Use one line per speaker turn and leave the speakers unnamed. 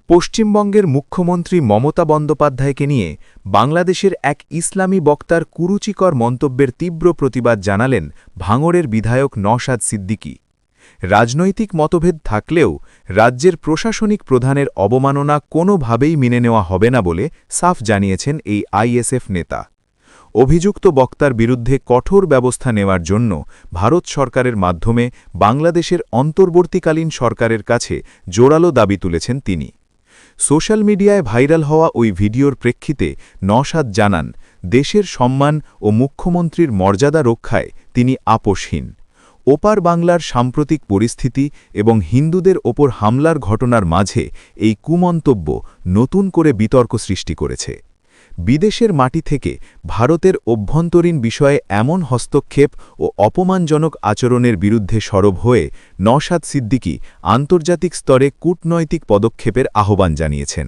পশ্চিমবঙ্গের মুখ্যমন্ত্রী মমতা বন্দ্যোপাধ্যায়কে নিয়ে বাংলাদেশের এক ইসলামী বক্তার কুরুচিকর মন্তব্যের তীব্র প্রতিবাদ জানালেন ভাঙড়ের বিধায়ক নওশাদ সিদ্দিকী। রাজনৈতিক মতভেদ থাকলেও রাজ্যের প্রশাসনিক প্রধানের অবমাননা কোনোভাবেই মেনে নেওয়া হবে না বলে সাফ জানিয়েছেন এই আইএসএফ নেতা। অভিযুক্ত বক্তার বিরুদ্ধে কঠোর ব্যবস্থা নেওয়ার জন্য ভারত সরকারের মাধ্যমে বাংলাদেশের অন্তর্বর্তীকালীন সরকারের কাছে জোরালো দাবি তুলেছেন তিনি। সোশ্যাল মিডিয়ায় ভাইরাল হওয়া ওই ভিডিওর প্রেক্ষিতে নওশাদ জানান, দেশের সম্মান ও মুখ্যমন্ত্রীর মর্যাদা রক্ষায় তিনি আপোষহীন। ওপার বাংলার সাম্প্রতিক পরিস্থিতি এবং হিন্দুদের ওপর হামলার ঘটনার মাঝে এই কুমন্তব্য নতুন করে বিতর্ক সৃষ্টি করেছে। বিদেশের মাটি থেকে ভারতের অভ্যন্তরীণ বিষয়ে এমন হস্তক্ষেপ ও অপমানজনক আচরণের বিরুদ্ধে সরব হয়ে নওশাদ সিদ্দিকী আন্তর্জাতিক স্তরে কূটনৈতিক পদক্ষেপের আহ্বান জানিয়েছেন।